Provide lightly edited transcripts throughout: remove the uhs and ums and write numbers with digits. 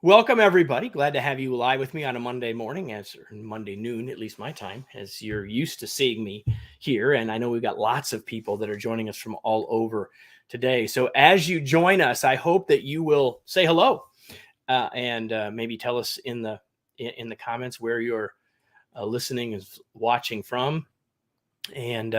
Welcome, everybody. Glad to have you live with me on a Monday morning, Monday noon, at least my time, as you're used to seeing me here. And I know we've got lots of people that are joining us from all over today. So as you join us, I hope that you will say hello and maybe tell us in the comments where you're listening and watching from. And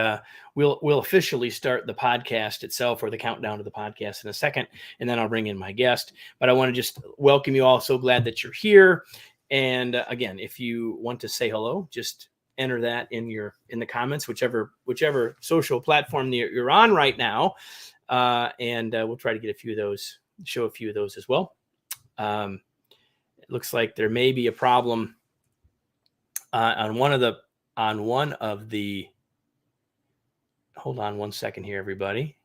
we'll officially start the podcast itself, or the countdown to the podcast, in a second, and then I'll bring in my guest. But I want to just welcome you all. So glad that you're here. And again, if you want to say hello, just enter that in the comments, whichever social platform you're on right now, and we'll try to get show a few of those as well. It looks like there may be a problem on one of the. Hold on one second here, everybody.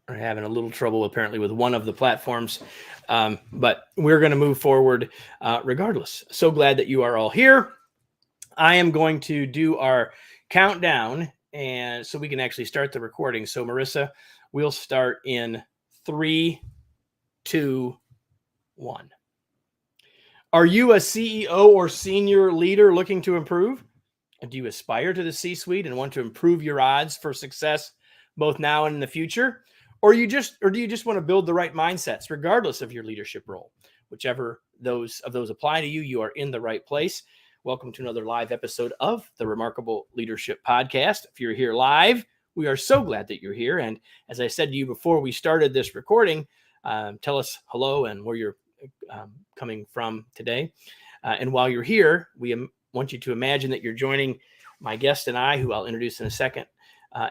We're having a little trouble apparently with one of the platforms, but we're going to move forward regardless. So glad that you are all here. I am going to do our countdown, and so we can actually start the recording. So Marissa, we'll start in 3, 2, 1. Are you a CEO or senior leader looking to improve? Do you aspire to the C-suite and want to improve your odds for success both now and in the future? Or do you just want to build the right mindsets regardless of your leadership role? Whichever those apply to you, you are in the right place. Welcome to another live episode of the Remarkable Leadership Podcast. If you're here live, we are so glad that you're here. And as I said to you before we started this recording, tell us hello and where you're coming from today. And while you're here, we want you to imagine that you're joining my guest and I, who I'll introduce in a second,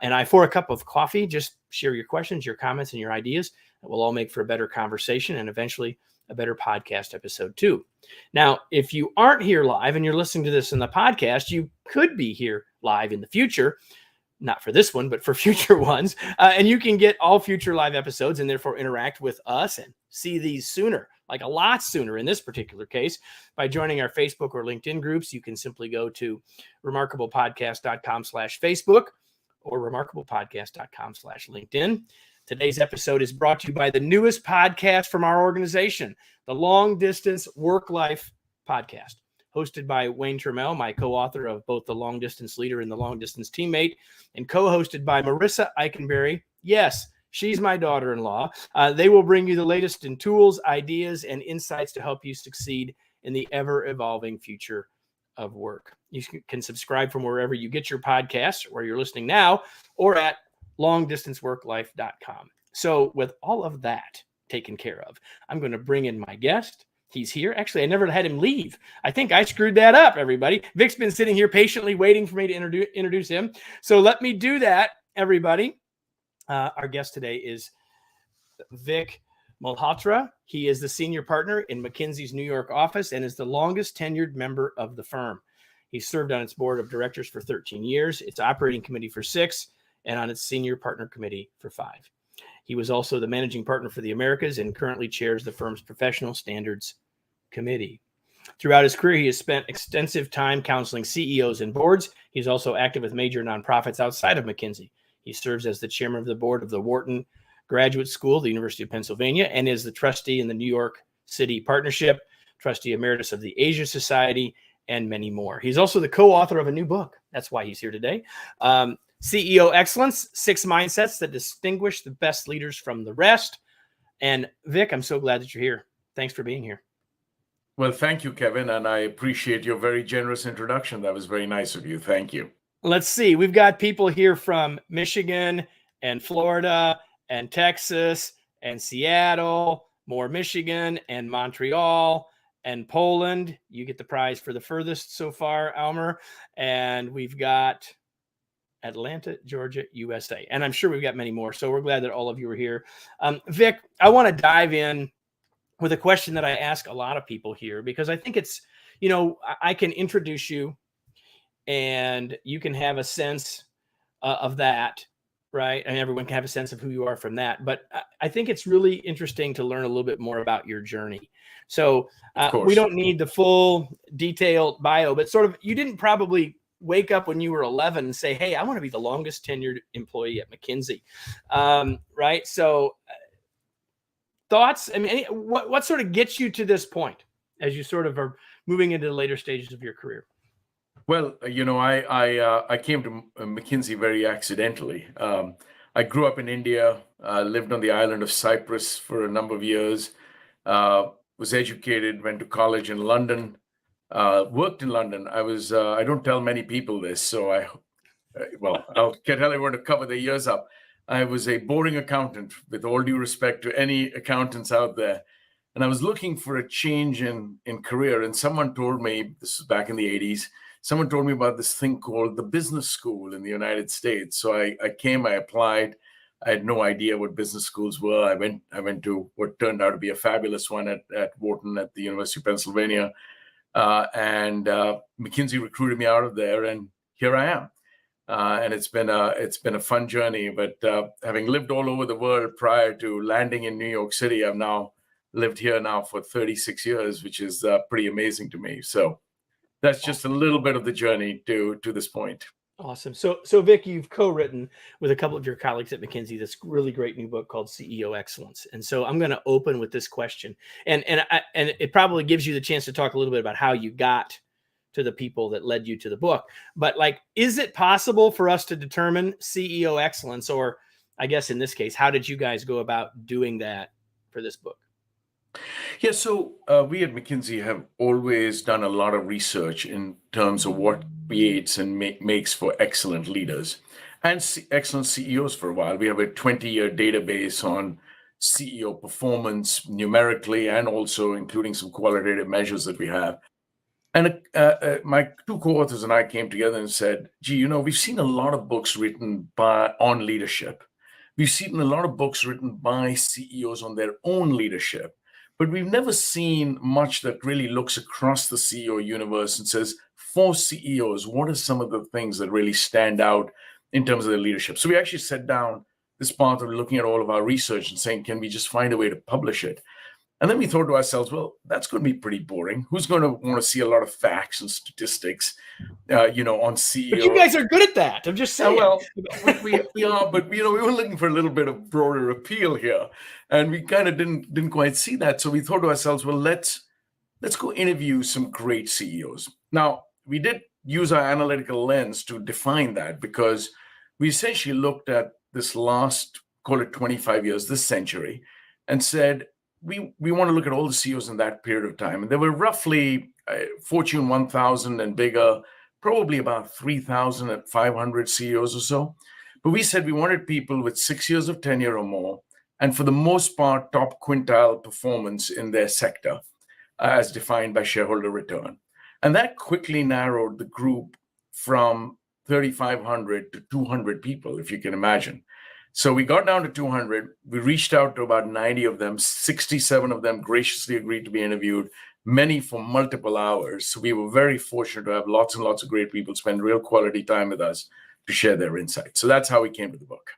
and I for a cup of coffee. Just share your questions, your comments, and your ideas. That will all make for a better conversation and eventually a better podcast episode too. Now, if you aren't here live and you're listening to this in the podcast, you could be here live in the future. Not for this one, but for future ones. And you can get all future live episodes and therefore interact with us and see these sooner, like a lot sooner in this particular case, by joining our Facebook or LinkedIn groups. You can simply go to remarkablepodcast.com/Facebook or remarkablepodcast.com/LinkedIn. Today's episode is brought to you by the newest podcast from our organization, the Long Distance Work-Life Podcast, hosted by Wayne Trammell, my co-author of both The Long Distance Leader and The Long Distance Teammate, and co-hosted by Marissa Eikenberry. Yes, she's my daughter-in-law. They will bring you the latest in tools, ideas, and insights to help you succeed in the ever-evolving future of work. You can subscribe from wherever you get your podcasts, where you're listening now, or at longdistanceworklife.com. So with all of that taken care of, I'm going to bring in my guest. He's here. Actually, I never had him leave. I think I screwed that up, everybody. Vic's been sitting here patiently waiting for me to introduce him. So let me do that, everybody. Our guest today is Vikram Malhotra. He is the senior partner in McKinsey's New York office and is the longest tenured member of the firm. He served on its board of directors for 13 years, its operating committee for 6, and on its senior partner committee for 5. He was also the managing partner for the Americas and currently chairs the firm's professional standards committee. Throughout his career, he has spent extensive time counseling CEOs and boards. He's also active with major nonprofits outside of McKinsey. He serves as the chairman of the board of the Wharton Graduate School, the University of Pennsylvania, and is the trustee in the New York City Partnership, trustee emeritus of the Asia Society, and many more. He's also the co-author of a new book. That's why he's here today. CEO Excellence, 6 Mindsets That Distinguish the Best Leaders from the Rest. And Vic, I'm so glad that you're here. Thanks for being here. Well, thank you, Kevin, and I appreciate your very generous introduction. That was very nice of you. Thank you. Let's see. We've got people here from Michigan and Florida and Texas and Seattle, more Michigan and Montreal and Poland. You get the prize for the furthest so far, Almer. And we've got Atlanta, Georgia, USA. And I'm sure we've got many more. So we're glad that all of you are here. Vic, I want to dive in with a question that I ask a lot of people here, because I think it's, I can introduce you and you can have a sense of that, right? And everyone can have a sense of who you are from that. But I think it's really interesting to learn a little bit more about your journey. So we don't need the full detailed bio, but sort of, you didn't probably wake up when you were 11 and say, hey, I want to be the longest tenured employee at McKinsey. Right. So thoughts? I mean, what sort of gets you to this point as you sort of are moving into the later stages of your career? Well, I came to McKinsey very accidentally. I grew up in India, lived on the island of Cyprus for a number of years, was educated, went to college in London, worked in London. I don't tell many people this, so I'll tell everyone to cover their ears up. I was a boring accountant, with all due respect to any accountants out there. And I was looking for a change in career. And someone told me, this was back in the 80s, someone told me about this thing called the business school in the United States. So I applied. I had no idea what business schools were. I went to what turned out to be a fabulous one at Wharton at the University of Pennsylvania. And McKinsey recruited me out of there, and here I am. And it's been a fun journey. But having lived all over the world prior to landing in New York City, I've now lived here now for 36 years, which is pretty amazing to me. So that's just a little bit of the journey to this point. Awesome. So Vic, you've co-written with a couple of your colleagues at McKinsey this really great new book called CEO Excellence. And so I'm going to open with this question, and it probably gives you the chance to talk a little bit about how you got to the people that led you to the book. But is it possible for us to determine CEO excellence, or I guess in this case, how did you guys go about doing that for this book? Yeah, so we at McKinsey have always done a lot of research in terms of what creates and makes for excellent leaders and excellent CEOs for a while. We have a 20-year database on CEO performance numerically, and also including some qualitative measures that we have. And my two co-authors and I came together and said, gee, we've seen a lot of books written on leadership. We've seen a lot of books written by CEOs on their own leadership. But we've never seen much that really looks across the CEO universe and says, for CEOs, what are some of the things that really stand out in terms of their leadership? So we actually sat down this part of looking at all of our research and saying, can we just find a way to publish it? And then we thought to ourselves, well, that's going to be pretty boring. Who's going to want to see a lot of facts and statistics, on CEO? But you guys are good at that. I'm just saying. Well, we are, but we were looking for a little bit of broader appeal here, and we kind of didn't quite see that. So we thought to ourselves, well, let's go interview some great CEOs. Now, we did use our analytical lens to define that, because we essentially looked at this last, call it 25 years, this century, and said, we want to look at all the CEOs in that period of time. And there were roughly Fortune 1000 and bigger, probably about 3,500 CEOs or so. But we said we wanted people with 6 years of tenure or more, and for the most part, top quintile performance in their sector, as defined by shareholder return. And that quickly narrowed the group from 3,500 to 200 people, if you can imagine. So we got down to 200. We reached out to about 90 of them. 67 of them graciously agreed to be interviewed, many for multiple hours. So we were very fortunate to have lots and lots of great people spend real quality time with us to share their insights. So that's how we came to the book.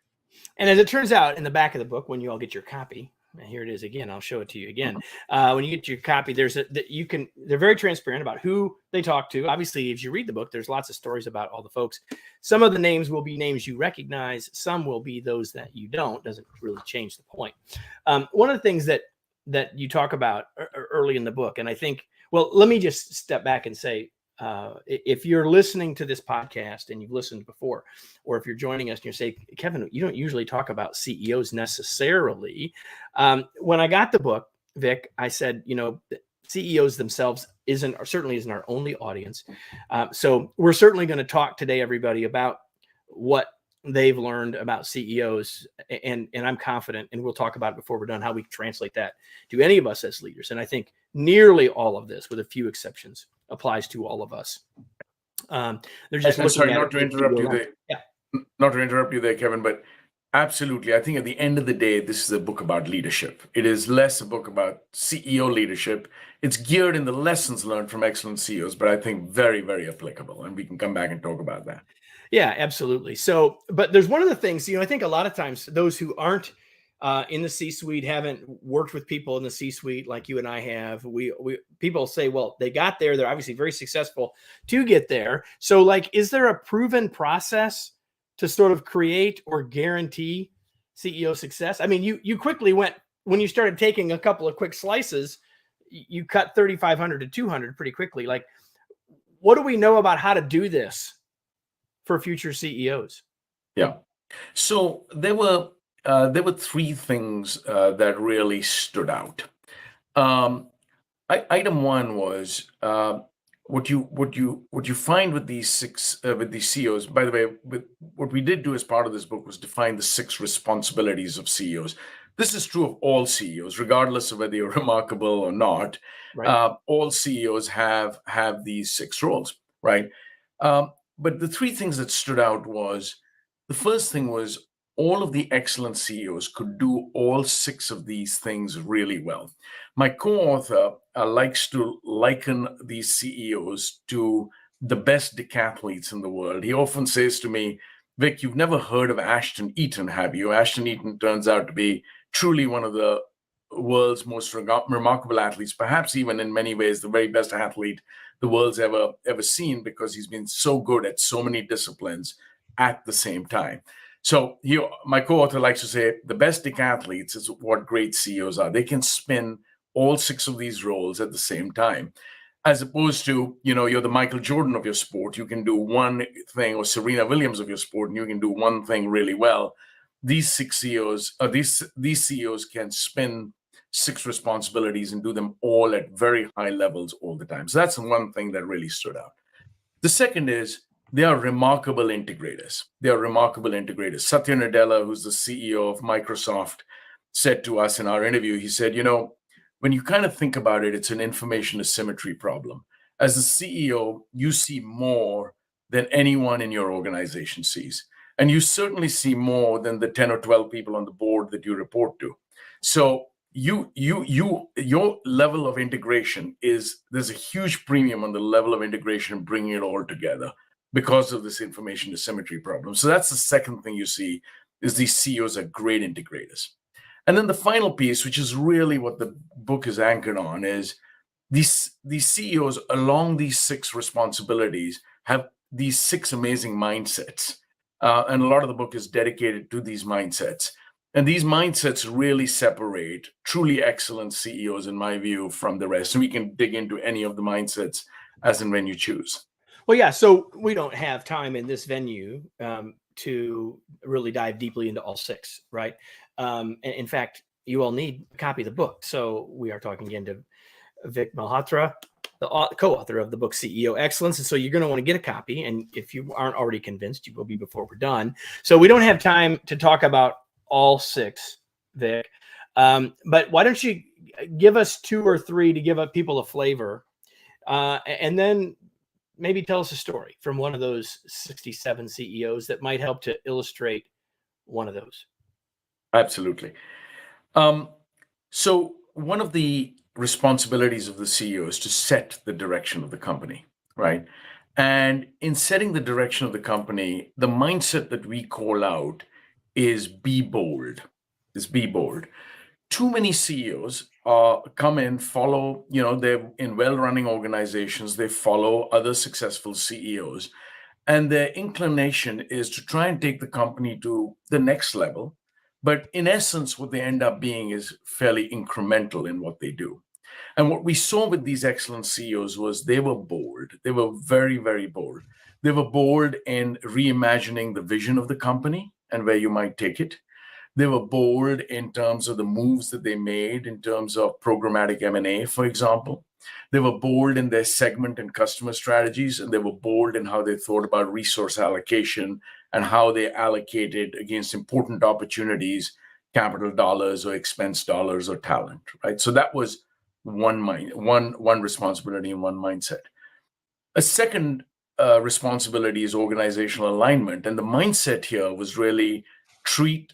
And as it turns out, in the back of the book, when you all get your copy, and here it is again, I'll show it to you again. When you get your copy, they're very transparent about who they talk to. Obviously, if you read the book, there's lots of stories about all the folks. Some of the names will be names you recognize. Some will be those that you don't. Doesn't really change the point. One of the things that you talk about early in the book, and I think, well, let me just step back and say, if you're listening to this podcast and you've listened before, or if you're joining us and you say, Kevin, you don't usually talk about CEOs necessarily. When I got the book, Vic, I said, CEOs themselves certainly isn't our only audience. So we're certainly going to talk today, everybody, about what they've learned about CEOs. And I'm confident, and we'll talk about it before we're done, how we translate that to any of us as leaders. And I think nearly all of this, with a few exceptions, applies to all of us. They're just sorry, not to interrupt you there, Kevin, but absolutely. I think at the end of the day, this is a book about leadership. It is less a book about CEO leadership. It's geared in the lessons learned from excellent CEOs, but I think very, very applicable. And we can come back and talk about that. Yeah, absolutely. So, but there's one of the things, I think a lot of times those who aren't in the C-suite, haven't worked with people in the C-suite like you and I have. People say, well, they got there. They're obviously very successful to get there. So is there a proven process to sort of create or guarantee CEO success? I mean, you quickly went when you started taking a couple of quick slices, you cut 3,500 to 200 pretty quickly. Like, what do we know about how to do this for future CEOs? Yeah. So there were three things that really stood out. Item one was what you find with these CEOs. By the way, what we did do as part of this book was define the 6 responsibilities of CEOs. This is true of all CEOs, regardless of whether you're remarkable or not. Right. All CEOs have these 6 roles, right? But the 3 things that stood out was, the first thing was, all of the excellent CEOs could do all 6 of these things really well. My co-author likes to liken these CEOs to the best decathletes in the world. He often says to me, Vic, you've never heard of Ashton Eaton, have you? Ashton Eaton turns out to be truly one of the world's most remarkable athletes, perhaps even in many ways the very best athlete the world's ever seen, because he's been so good at so many disciplines at the same time. So my co-author likes to say the best decathletes is what great CEOs are. They can spin all 6 of these roles at the same time, as opposed to, you're the Michael Jordan of your sport. You can do one thing, or Serena Williams of your sport, and you can do one thing really well. These 6 CEOs, these CEOs can spin 6 responsibilities and do them all at very high levels all the time. So that's one thing that really stood out. The second is, they are remarkable integrators. Satya Nadella, who's the CEO of Microsoft, said to us in our interview, he said, when you kind of think about it, it's an information asymmetry problem. As a CEO, you see more than anyone in your organization sees. And you certainly see more than the 10 or 12 people on the board that you report to. So your level of integration there's a huge premium on the level of integration, bringing it all together, because of this information asymmetry problem. So that's the second thing you see, is these CEOs are great integrators. And then the final piece, which is really what the book is anchored on, is these CEOs along these 6 responsibilities have these 6 amazing mindsets. And a lot of the book is dedicated to these mindsets. And these mindsets really separate truly excellent CEOs, in my view, from the rest. And we can dig into any of the mindsets as and when you choose. Well, yeah. So we don't have time in this venue to really dive deeply into all 6, right? In fact, you all need a copy of the book. So we are talking again to Vikram Malhotra, the co-author of the book CEO Excellence. And so you're going to want to get a copy. And if you aren't already convinced, you will be before we're done. So we don't have time to talk about all 6, Vic. But why don't you give us 2 or 3 to give up people a flavor, and then maybe tell us a story from one of those 67 CEOs that might help to illustrate one of those. Absolutely. So one of the responsibilities of the CEO is to set the direction of the company, right? And in setting the direction of the company, the mindset that we call out is be bold. Too many CEOs come in, follow, they're in well-running organizations, they follow other successful CEOs, and their inclination is to try and take the company to the next level. But in essence, what they end up being is fairly incremental in what they do. And what we saw with these excellent CEOs was they were bold. They were very, very bold. They were bold in reimagining the vision of the company and where you might take it. They were bold in terms of the moves that they made in terms of programmatic M&A, for example. They were bold in their segment and customer strategies, and they were bold in how they thought about resource allocation and how they allocated against important opportunities, capital dollars or expense dollars or talent, right? So that was one responsibility and one mindset. A second responsibility is organizational alignment. And the mindset here was really treat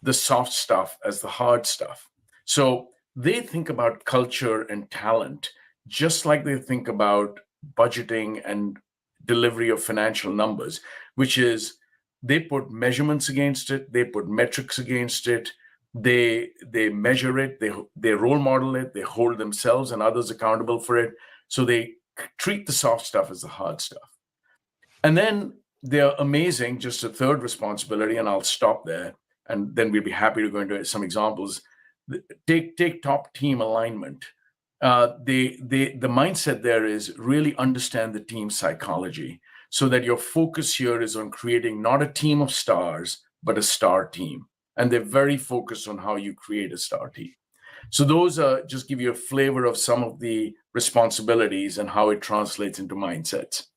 the soft stuff as the hard stuff. So they think about culture and talent just like they think about budgeting and delivery of financial numbers, which is they put measurements against it, they put metrics against it, they measure it, they role model it, they hold themselves and others accountable for it. So they treat the soft stuff as the hard stuff. And then they're amazing, just a third responsibility, and I'll stop there, and then we'll be happy to go into some examples. take top team alignment. The mindset there is really understand the team psychology, so that your focus here is on creating not a team of stars, but a star team. And they're very focused on how you create a star team. So those just give you a flavor of some of the responsibilities and how it translates into mindsets.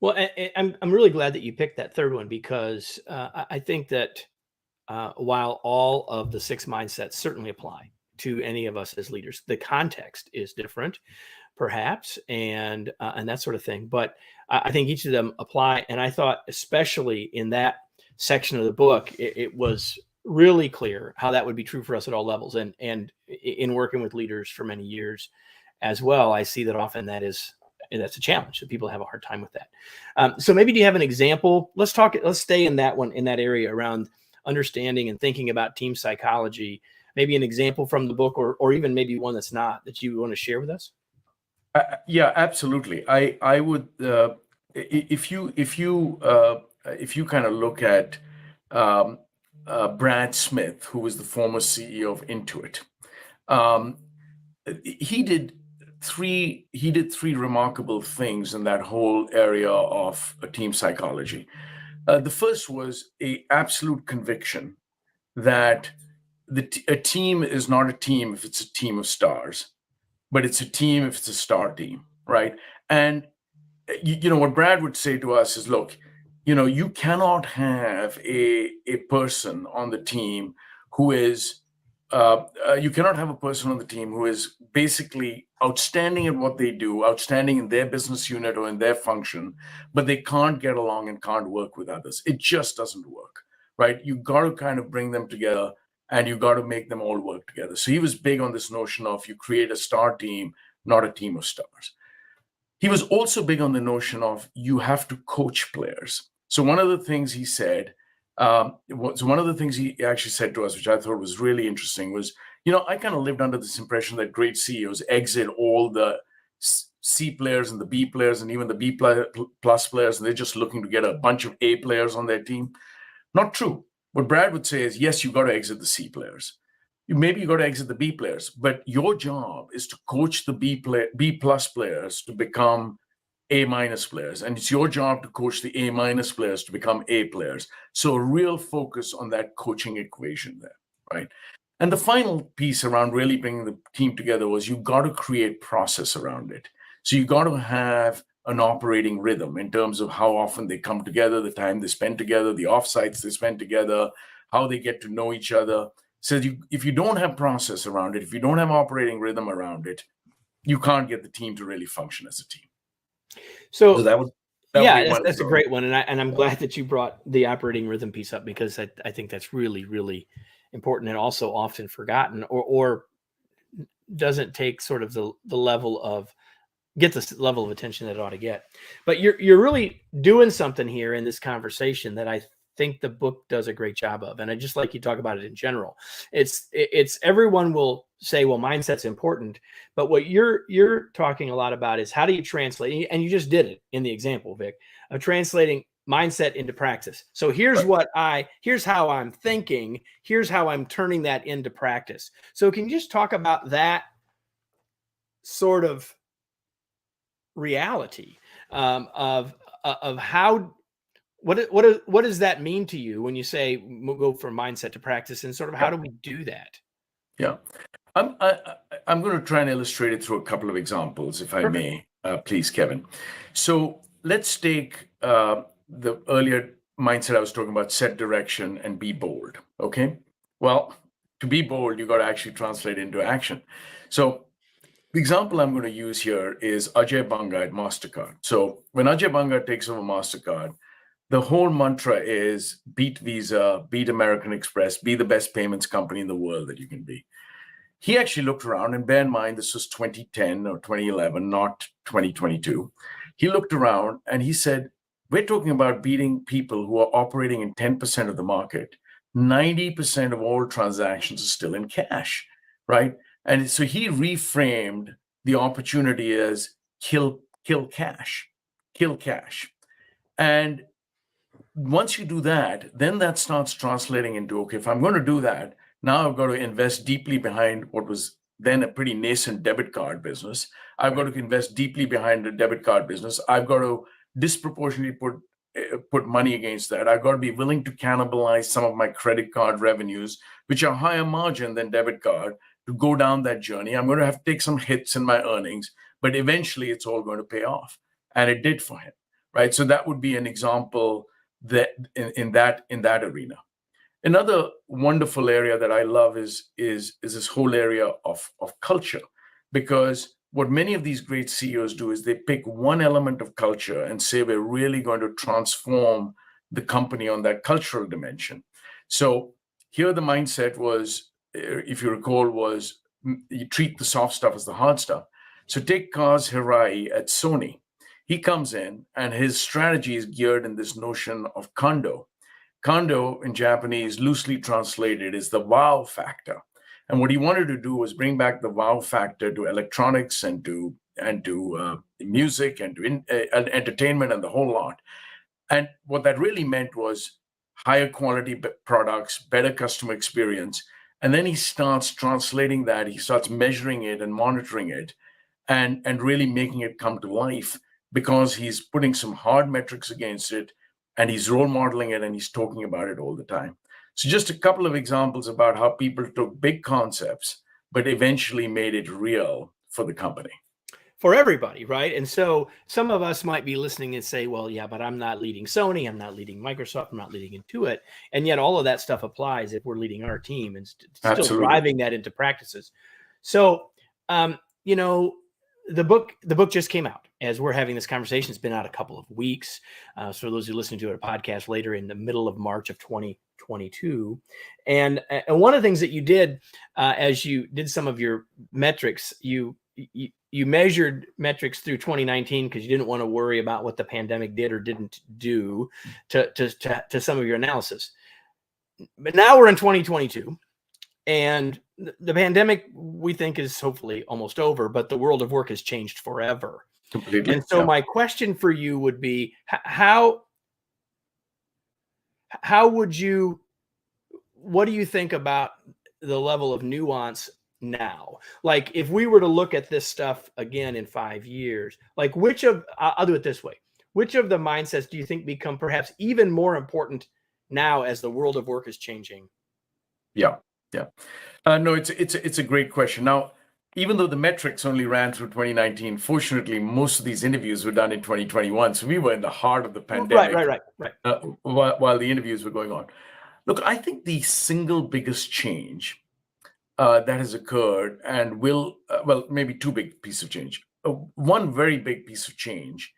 Well, I'm really glad that you picked that third one, because I think that while all of the 6 mindsets certainly apply to any of us as leaders, the context is different, perhaps, and that sort of thing. But I think each of them apply, and I thought, especially in that section of the book, it was really clear how that would be true for us at all levels. And in working with leaders for many years as well, I see that often that's a challenge, that people have a hard time with that. So maybe do you have an example? Let's stay in that one, in that area around understanding and thinking about team psychology. Maybe an example from the book, or even maybe one that's not, that you want to share with us. Yeah, absolutely. I would, if you kind of look at Brad Smith, who was the former CEO of Intuit, he did three remarkable things in that whole area of team psychology. The first was a absolute conviction that a team is not a team if it's a team of stars, but it's a team if it's a star team, right? And what Brad would say to us is, look, you cannot have a person on the team who is basically outstanding at what they do, outstanding in their business unit or in their function, but they can't get along and can't work with others. It just doesn't work, right? You got to kind of bring them together, and you got to make them all work together. So he was big on this notion of you create a star team, not a team of stars. He was also big on the notion of you have to coach players. So one of the things he said, one of the things he actually said to us, which I thought was really interesting, was, I kind of lived under this impression that great CEOs exit all the C players and the B players and even the B plus players, and they're just looking to get a bunch of A players on their team. Not true. What Brad would say is, yes, you got to exit the C players. Maybe you got to exit the B players, but your job is to coach the B plus players to become A minus players. And it's your job to coach the A minus players to become A players. So a real focus on that coaching equation there, right? And the final piece around really bringing the team together was you got to create process around it. So you got to have an operating rhythm in terms of how often they come together, the time they spend together, the offsites they spend together, how they get to know each other. So if you don't have process around it, if you don't have operating rhythm around it, you can't get the team to really function as a team. So that would that's a great one. And I'm glad that you brought the operating rhythm piece up, because I think that's really, really important, and also often forgotten, or doesn't take sort of the level of attention that it ought to get. But you're really doing something here in this conversation that I think the book does a great job of. And I just like you talk about it in general. It's everyone will say, well, mindset's important, but what you're talking a lot about is how do you translate, and you just did it in the example, Vic, of translating mindset into practice. So here's how I'm thinking, here's how I'm turning that into practice. So can you just talk about that sort of reality of how, what does that mean to you when you say go from mindset to practice, and sort of how do we do that? Yeah, I'm going to try and illustrate it through a couple of examples, if I may, please, Kevin. So let's take the earlier mindset I was talking about: set direction and be bold. Okay, well, to be bold, you got to actually translate into action. So the example I'm going to use here is Ajay Banga at MasterCard. So when Ajay Banga takes over MasterCard, the whole mantra is beat Visa, beat American Express, be the best payments company in the world that you can be. He actually looked around, and bear in mind, this was 2010 or 2011, not 2022. He looked around and he said, we're talking about beating people who are operating in 10% of the market. 90% of all transactions are still in cash, right? And so he reframed the opportunity as kill cash. And once you do that, then that starts translating into, okay, if I'm going to do that, Now I've got to invest deeply behind what was then a pretty nascent debit card business. I've got to invest deeply behind the debit card business. I've got to disproportionately put money against that. I've got to be willing to cannibalize some of my credit card revenues, which are higher margin than debit card, to go down that journey. I'm going to have to take some hits in my earnings, but eventually it's all going to pay off. And it did for him, right? So that would be an example that in that arena. Another wonderful area that I love is this whole area of culture, because what many of these great CEOs do is they pick one element of culture and say we're really going to transform the company on that cultural dimension. So here the mindset was, if you recall, was you treat the soft stuff as the hard stuff. So take Kaz Hirai at Sony. He comes in and his strategy is geared in this notion of Kondo. Kondo in Japanese, loosely translated, is the wow factor. And what he wanted to do was bring back the wow factor to electronics and to music and to entertainment and the whole lot. And what that really meant was higher quality products, better customer experience. And then he starts translating that. He starts measuring it and monitoring it, and really making it come to life, because he's putting some hard metrics against it, and he's role modeling it, and he's talking about it all the time. So just a couple of examples about how people took big concepts, but eventually made it real for the company. For everybody, right? And so some of us might be listening and say, well, yeah, but I'm not leading Sony, I'm not leading Microsoft, I'm not leading Intuit. And yet all of that stuff applies if we're leading our team and still driving that into practices. So, the book just came out as we're having this conversation. It's been out a couple of weeks. So for those who listen to our podcast later, in the middle of March of 2022. And one of the things that you did as you did some of your metrics, you measured metrics through 2019 because you didn't want to worry about what the pandemic did or didn't do to some of your analysis. But now we're in 2022. And the pandemic, we think, is hopefully almost over, but the world of work has changed forever. Completely. And so my question for you would be, how would you, what do you think about the level of nuance now? Like, if we were to look at this stuff again in 5 years, like I'll do it this way. Which of the mindsets do you think become perhaps even more important now as the world of work is changing? Yeah. No, it's a great question. Now, even though the metrics only ran through 2019, fortunately, most of these interviews were done in 2021. So we were in the heart of the pandemic. Right. While the interviews were going on. Look, I think the single biggest change that has occurred and will, maybe two big pieces of change. One very big piece of change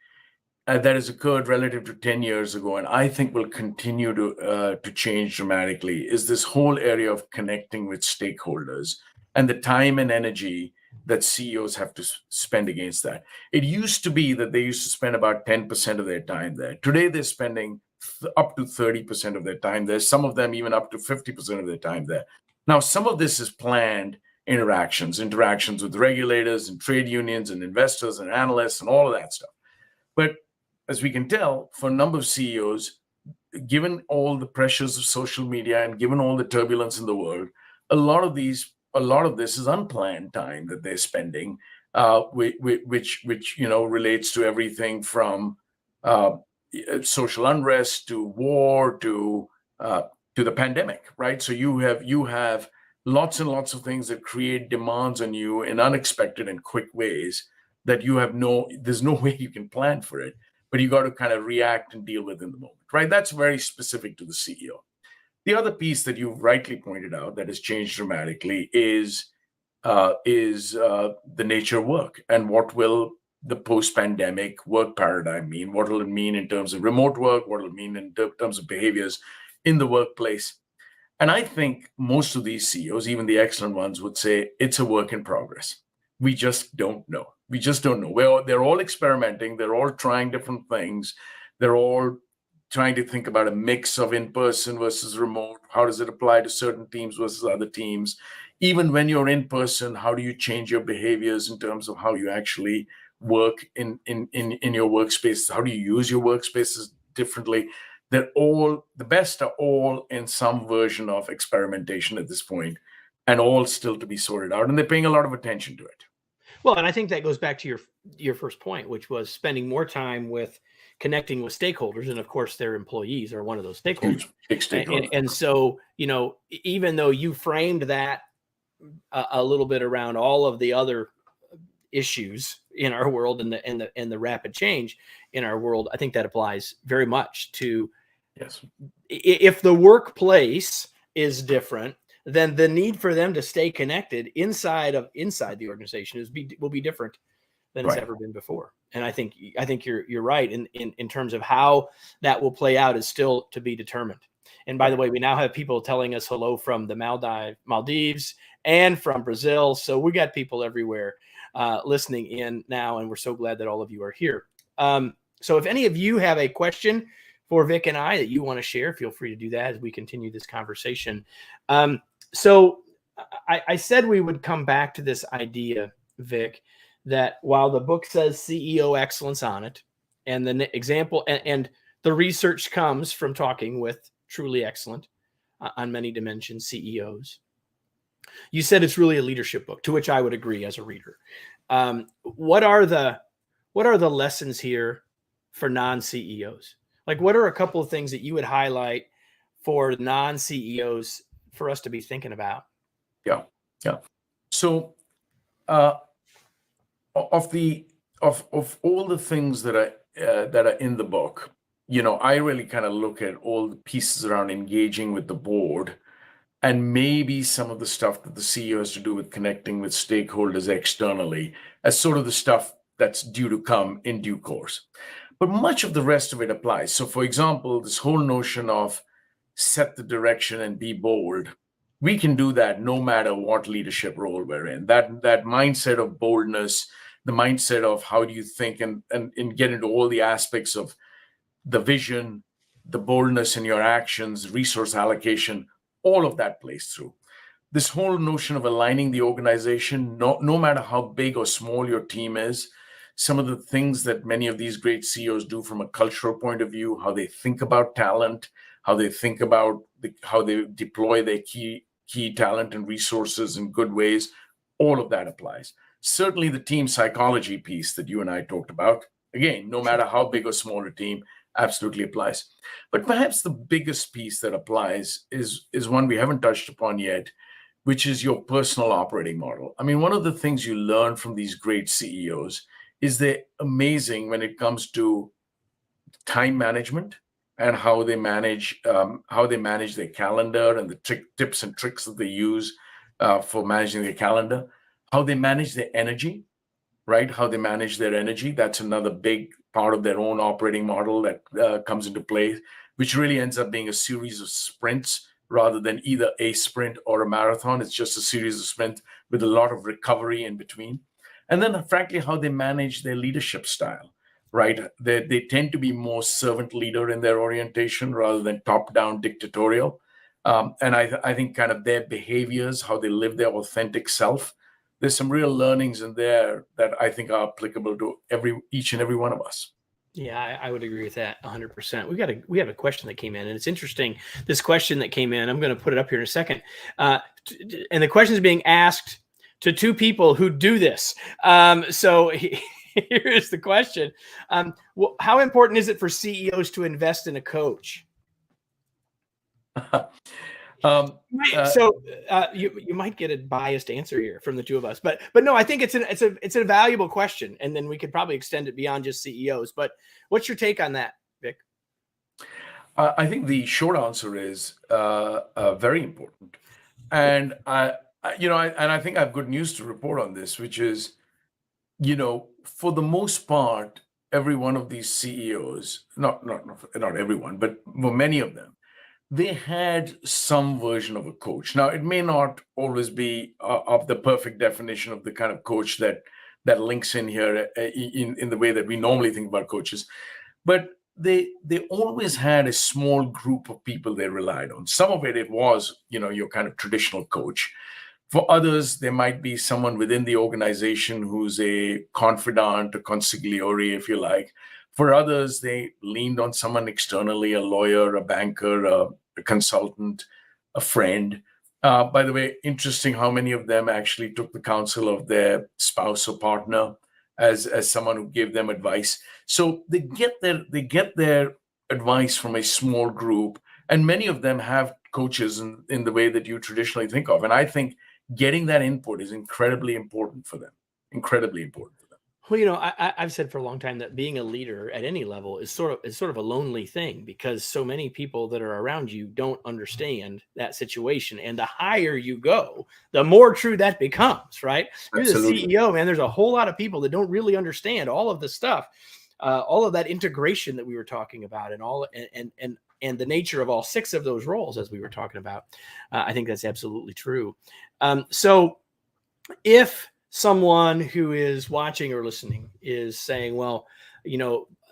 that has occurred relative to 10 years ago, and I think will continue to change dramatically, is this whole area of connecting with stakeholders and the time and energy that CEOs have to spend against that. It used to be that they used to spend about 10% of their time there. Today, they're spending up to 30% of their time there, some of them even up to 50% of their time there. Now, some of this is planned interactions with regulators and trade unions and investors and analysts and all of that stuff. But as we can tell, for a number of CEOs, given all the pressures of social media and given all the turbulence in the world, a lot of this is unplanned time that they're spending, which relates to everything from social unrest to war to the pandemic, right? So you have lots and lots of things that create demands on you in unexpected and quick ways that there's no way you can plan for it, but you got to kind of react and deal with in the moment, right? That's very specific to the CEO. The other piece that you've rightly pointed out that has changed dramatically is the nature of work, and what will the post-pandemic work paradigm mean? What will it mean in terms of remote work? What will it mean in terms of behaviors in the workplace? And I think most of these CEOs, even the excellent ones, would say it's a work in progress. We just don't know. They're all experimenting. They're all trying different things. They're all trying to think about a mix of in-person versus remote. How does it apply to certain teams versus other teams? Even when you're in person, how do you change your behaviors in terms of how you actually work in your workspace? How do you use your workspaces differently? the best are all in some version of experimentation at this point, and all still to be sorted out. And they're paying a lot of attention to it. Well, and I think that goes back to your first point, which was spending more time with connecting with stakeholders, and of course, their employees are one of those stakeholders. Big stakeholders. And so, even though you framed that a little bit around all of the other issues in our world and the rapid change in our world, I think that applies very much to, yes, if the workplace is different, then the need for them to stay connected inside the organization will be different than it's ever been before. And I think you're right in terms of how that will play out is still to be determined. And by the way, we now have people telling us hello from the Maldives and from Brazil. So we got people everywhere listening in now, and we're so glad that all of you are here. So if any of you have a question for Vic and I that you want to share, feel free to do that as we continue this conversation. So I said we would come back to this idea, Vic, that while the book says CEO excellence on it, and the example and the research comes from talking with truly excellent on many dimensions CEOs, you said it's really a leadership book, to which I would agree as a reader. What are the lessons here for non-CEOs? Like, what are a couple of things that you would highlight for non-CEOs for us to be thinking about? Yeah. So, of all the things that are in the book, I really kind of look at all the pieces around engaging with the board, and maybe some of the stuff that the CEO has to do with connecting with stakeholders externally as sort of the stuff that's due to come in due course. But much of the rest of it applies. So, for example, this whole notion of set the direction and be bold, we can do that no matter what leadership role we're in. That mindset of boldness, the mindset of how do you think and get into all the aspects of the vision, the boldness in your actions, resource allocation, all of that plays through. This whole notion of aligning the organization, no matter how big or small your team is, some of the things that many of these great CEOs do from a cultural point of view, how they think about talent, how they think about how they deploy their key talent and resources in good ways, all of that applies. Certainly the team psychology piece that you and I talked about, again, no matter how big or small a team, absolutely applies. But perhaps the biggest piece that applies is one we haven't touched upon yet, which is your personal operating model. I mean, one of the things you learn from these great CEOs is they're amazing when it comes to time management and how they manage their calendar and the tips and tricks that they use for managing their calendar, how they manage their energy, right? How they manage their energy. That's another big part of their own operating model that comes into play, which really ends up being a series of sprints rather than either a sprint or a marathon. It's just a series of sprints with a lot of recovery in between. And then, frankly, how they manage their leadership style, right? They tend to be more servant leader in their orientation rather than top-down dictatorial. And I think kind of their behaviors, how they live their authentic self, there's some real learnings in there that I think are applicable to each and every one of us. Yeah, I would agree with that 100%. We have a question that came in, and it's interesting. This question that came in, I'm going to put it up here in a second. And the question is being asked to two people who do this. So here's the question. How important is it for CEOs to invest in a coach? You might get a biased answer here from the two of us, but no, I think it's a valuable question, and then we could probably extend it beyond just CEOs. But what's your take on that, Vic? I think the short answer is very important, and I think I have good news to report on this, which is, for the most part, every one of these CEOs, not everyone, but many of them, they had some version of a coach. Now, it may not always be of the perfect definition of the kind of coach that links in here in the way that we normally think about coaches, but they always had a small group of people they relied on. Some of it was, your kind of traditional coach. For others, there might be someone within the organization who's a confidant, a consigliere, if you like. For others, they leaned on someone externally, a lawyer, a banker, a consultant, a friend. By the way, interesting how many of them actually took the counsel of their spouse or partner as someone who gave them advice. So they get their advice from a small group, and many of them have coaches in the way that you traditionally think of. And I think getting that input is incredibly important for them. Incredibly important for them. Well, I've said for a long time that being a leader at any level is sort of a lonely thing, because so many people that are around you don't understand that situation. And the higher you go, the more true that becomes, right? Absolutely. You're the CEO, man. There's a whole lot of people that don't really understand all of the stuff, all of that integration that we were talking about, and all and the nature of all 6 of those roles, as we were talking about. I think that's absolutely true. So if someone who is watching or listening is saying, well,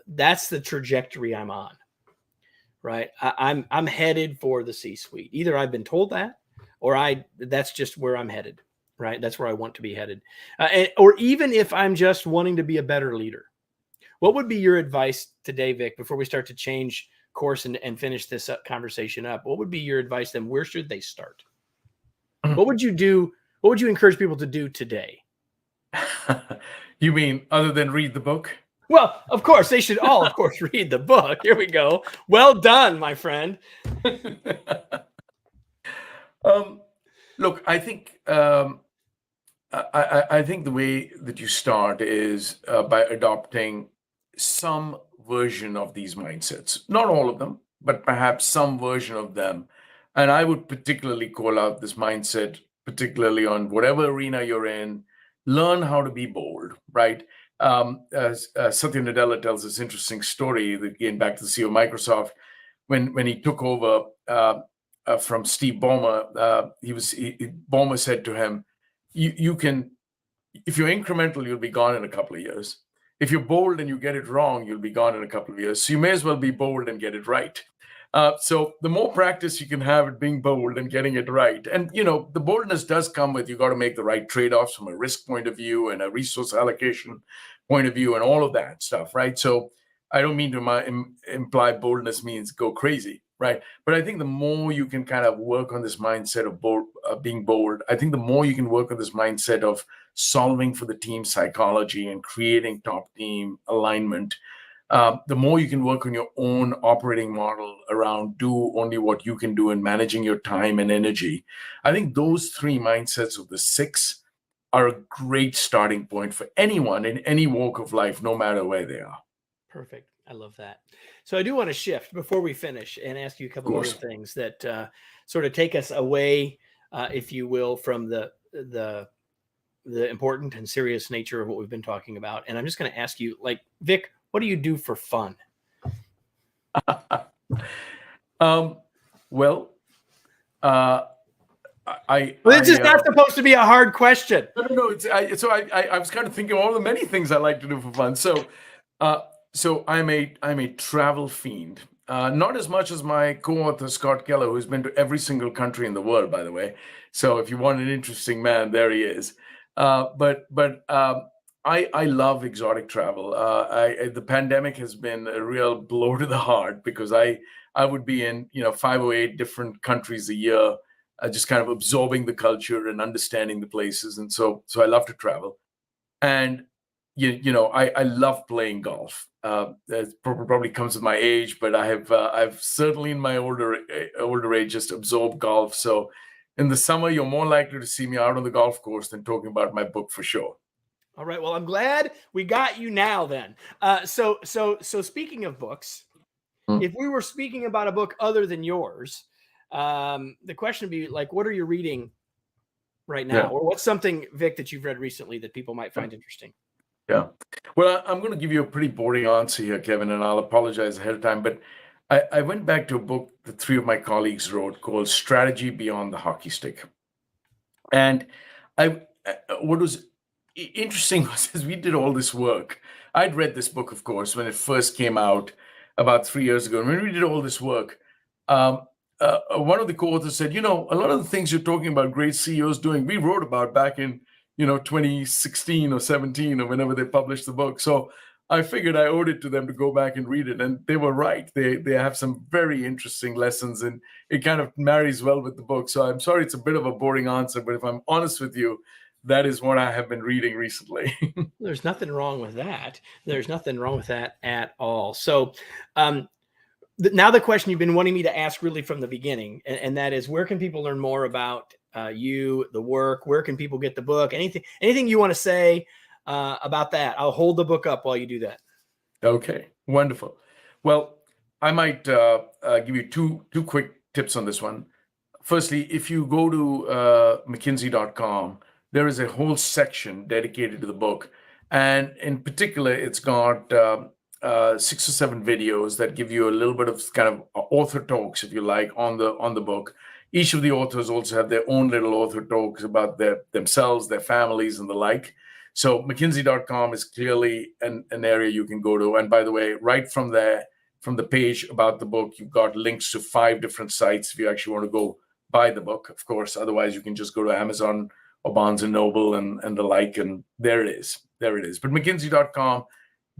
that's the trajectory I'm on, right? I'm headed for the C-suite. Either I've been told that, or that's just where I'm headed, right? That's where I want to be headed. Or even if I'm just wanting to be a better leader, what would be your advice today, Vic, before we start to change course and finish this conversation up? What would be your advice then? Where should they start? What would you do? What would you encourage people to do today? You mean other than read the book? Well, of course, they should all, of course, read the book. Here we go. Well done, my friend. Look, I think I think the way that you start is by adopting some version of these mindsets. Not all of them, but perhaps some version of them. And I would particularly call out this mindset, particularly on whatever arena you're in. Learn how to be bold, right? Satya Nadella tells this interesting story, again, back to the CEO of Microsoft, when he took over from Steve Ballmer. Ballmer said to him, you can, if you're incremental, you'll be gone in a couple of years. If you're bold and you get it wrong, you'll be gone in a couple of years. So you may as well be bold and get it right. So the more practice you can have at being bold and getting it right, and the boldness does come with, you got to make the right trade-offs from a risk point of view and a resource allocation point of view and all of that stuff, right? So I don't mean to imply boldness means go crazy, right? But I think the more you can kind of work on this mindset of being bold, I think the more you can work on this mindset of solving for the team psychology and creating top team alignment, the more you can work on your own operating model around do only what you can do and managing your time and energy. I think those 3 mindsets of the 6 are a great starting point for anyone in any walk of life, no matter where they are. Perfect. I love that. So I do want to shift before we finish and ask you a couple of other things that sort of take us away, if you will, from the important and serious nature of what we've been talking about. And I'm just going to ask you, like, Vic, what do you do for fun? Well, this is not supposed to be a hard question. No. I was kind of thinking of all the many things I like to do for fun. So I'm a travel fiend. Not as much as my co-author Scott Keller, who's been to every single country in the world, by the way. So if you want an interesting man, there he is. But I love exotic travel. The pandemic has been a real blow to the heart, because I would be in 5 or 8 different countries a year, just kind of absorbing the culture and understanding the places. And so I love to travel. And I love playing golf. That probably comes with my age, but I've certainly in my older age just absorbed golf. So in the summer, you're more likely to see me out on the golf course than talking about my book, for sure. All right. Well, I'm glad we got you now then. So speaking of books, if we were speaking about a book other than yours, the question would be, like, what are you reading right now? Yeah. Or what's something, Vic, that you've read recently that people might find interesting? Yeah. Well, I'm going to give you a pretty boring answer here, Kevin, and I'll apologize ahead of time. But I went back to a book that 3 of my colleagues wrote called Strategy Beyond the Hockey Stick. And what was interesting was, as we did all this work, I'd read this book, of course, when it first came out about 3 years ago. And when we did all this work, one of the co-authors said, a lot of the things you're talking about great CEOs doing, we wrote about back in 2016 or 17 or whenever they published the book. So I figured I owed it to them to go back and read it, and they were right. They have some very interesting lessons, and it kind of marries well with the book. So I'm sorry it's a bit of a boring answer, but if I'm honest with you, that is what I have been reading recently. There's nothing wrong with that. There's nothing wrong with that at all. So now the question you've been wanting me to ask really from the beginning, and that is, where can people learn more about you, the work? Where can people get the book? Anything you want to say about that? I'll hold the book up while you do that. Okay, wonderful. Well, I might give you two quick tips on this one. Firstly, if you go to mckinsey.com, there is a whole section dedicated to the book. And in particular, it's got 6 or 7 videos that give you a little bit of kind of author talks, if you like, on the book. Each of the authors also have their own little author talks about themselves, their families, and the like. So mckinsey.com is clearly an area you can go to. And by the way, right from there, from the page about the book, you've got links to 5 different sites if you actually want to go buy the book, of course. Otherwise, you can just go to Amazon or Barnes & Noble and the like, and there it is. There it is. But mckinsey.com,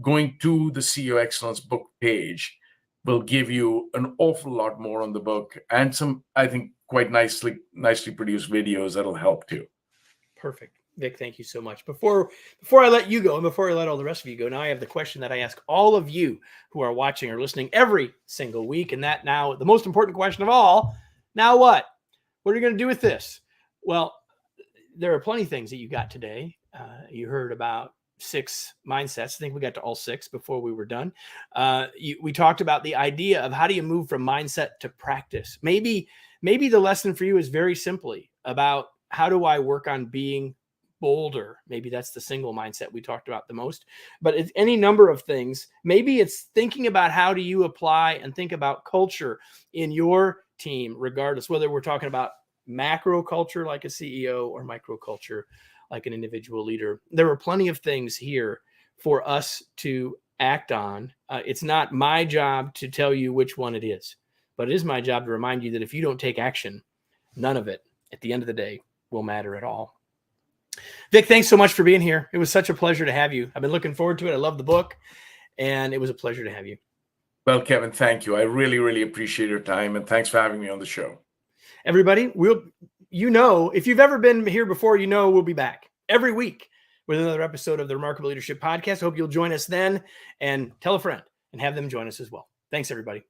going to the CEO Excellence book page, will give you an awful lot more on the book and some, I think, quite nicely produced videos that'll help too. Perfect. Vic, thank you so much. Before I let you go, and before I let all the rest of you go, now I have the question that I ask all of you who are watching or listening every single week, and that now, the most important question of all, now what? What are you going to do with this? Well, there are plenty of things that you got today. You heard about 6 mindsets. I think we got to all 6 before we were done. We talked about the idea of how do you move from mindset to practice. Maybe the lesson for you is very simply about how do I work on being bolder. Maybe that's the single mindset we talked about the most, but it's any number of things. Maybe it's thinking about how do you apply and think about culture in your team, regardless, whether we're talking about macro culture like a CEO or micro culture like an individual leader. There are plenty of things here for us to act on. It's not my job to tell you which one it is, but it is my job to remind you that if you don't take action, none of it at the end of the day will matter at all. Vic, thanks so much for being here. It was such a pleasure to have you. I've been looking forward to it. I love the book, and it was a pleasure to have you. Well, Kevin, thank you. I really, really appreciate your time, and thanks for having me on the show. Everybody, if you've ever been here before, we'll be back every week with another episode of the Remarkable Leadership Podcast. I hope you'll join us then, and tell a friend and have them join us as well. Thanks, everybody.